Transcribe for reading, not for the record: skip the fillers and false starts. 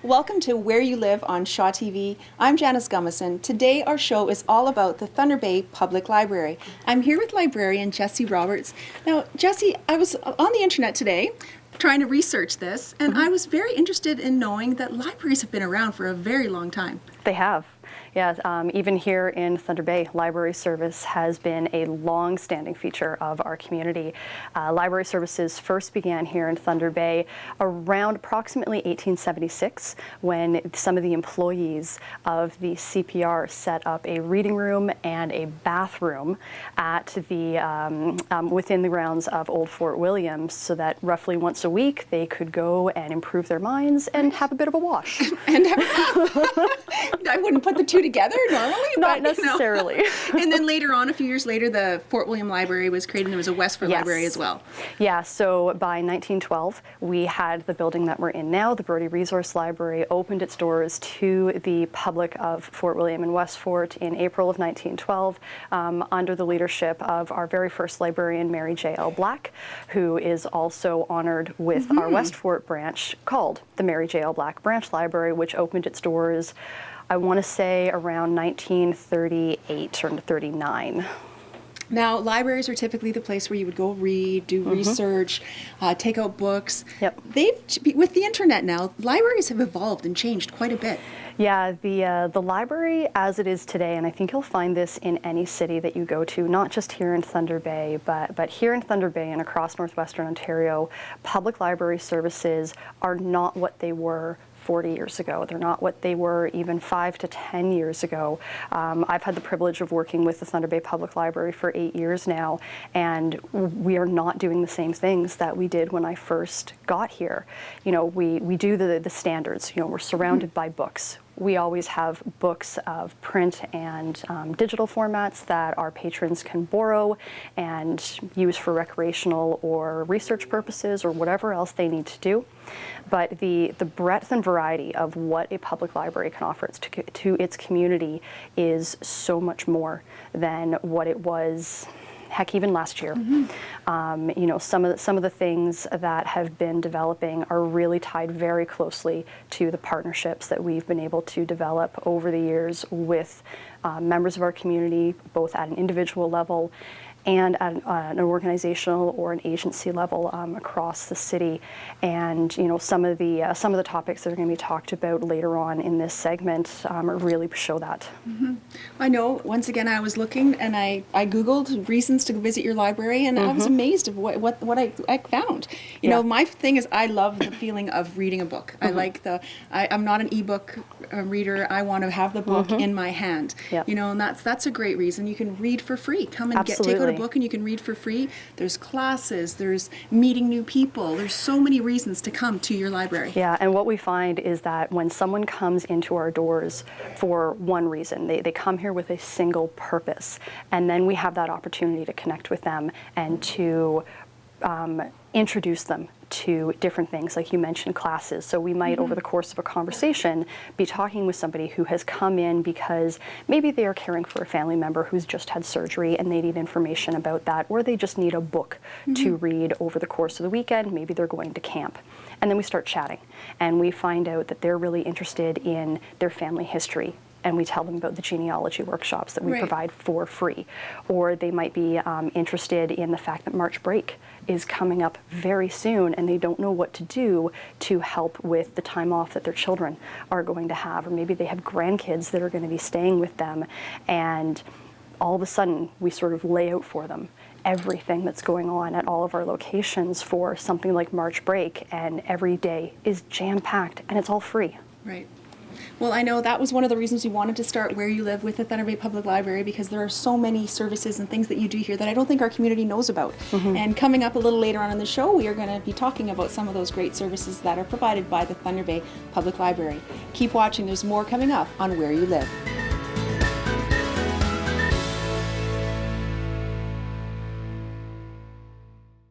Welcome to Where You Live on Shaw TV. I'm Janice Gummison. Today our show is all about the Thunder Bay Public Library. I'm here with librarian Jessie Roberts. Now, Jessie, I was on the internet today trying to research this, and I was very interested in knowing that libraries have been around for a very long time. They have. Yeah, even here in Thunder Bay, library service has been a long-standing feature of our community. Library services first began here in Thunder Bay around approximately 1876 when some of the employees of the CPR set up a reading room and a bathroom at the within the grounds of Old Fort William, so that roughly once a week they could go and improve their minds and have a bit of a wash. And I wouldn't put the two together normally, not necessarily. You know. And then later on, a few years later, the Fort William Library was created, and there was a Westford Library as well. Yeah, so by 1912, we had the building that we're in now, the Brody Resource Library, opened its doors to the public of Fort William and West Fort in April of 1912 under the leadership of our very first librarian, Mary J.L. Black, who is also honored with our West Fort branch called the Mary J.L. Black Branch Library, which opened its doors, I want to say, around 1938 or 39. Now, libraries are typically the place where you would go read, do research, take out books. Yep. With the internet now, libraries have evolved and changed quite a bit. Yeah, the library as it is today, and I think you'll find this in any city that you go to, not just here in Thunder Bay, but here in Thunder Bay and across northwestern Ontario, public library services are not what they were 40 years ago. They're not what they were even 5 to 10 years ago. I've had the privilege of working with the Thunder Bay Public Library for 8 years now, and we are not doing the same things that we did when I first got here. You know, we do the standards. You know, we're surrounded by books. We always have books of print and digital formats that our patrons can borrow and use for recreational or research purposes or whatever else they need to do. But the breadth and variety of what a public library can offer to its community is so much more than what it was, heck, even last year. You know, some of the things that have been developing are really tied very closely to the partnerships that we've been able to develop over the years with members of our community, both at an individual level and at an organizational or an agency level across the city. And you know, some of the topics that are going to be talked about later on in this segment really show that. I know. Once again, I was looking and I Googled reasons to visit your library, and I was amazed of what I found. You know, my thing is I love the feeling of reading a book. I like I'm not an ebook reader. I want to have the book in my hand. Yep. You know, and that's a great reason. You can read for free. Come and take out a book and you can read for free. There's classes, there's meeting new people. There's so many reasons to come to your library. Yeah, and what we find is that when someone comes into our doors for one reason, they come here with a single purpose, and then we have that opportunity to connect with them and to introduce them to different things, like you mentioned, classes. So we might, over the course of a conversation, be talking with somebody who has come in because maybe they are caring for a family member who's just had surgery and they need information about that, or they just need a book to read over the course of the weekend. Maybe they're going to camp. And then we start chatting, and we find out that they're really interested in their family history, and we tell them about the genealogy workshops that we provide for free. Or they might be interested in the fact that March break is coming up very soon and they don't know what to do to help with the time off that their children are going to have. Or maybe they have grandkids that are going to be staying with them, and all of a sudden we sort of lay out for them everything that's going on at all of our locations for something like March break, and every day is jam-packed and it's all free. Right. Well, I know that was one of the reasons we wanted to start Where You Live with the Thunder Bay Public Library, because there are so many services and things that you do here that I don't think our community knows about. And coming up a little later on in the show, we are going to be talking about some of those great services that are provided by the Thunder Bay Public Library. Keep watching, there's more coming up on Where You Live.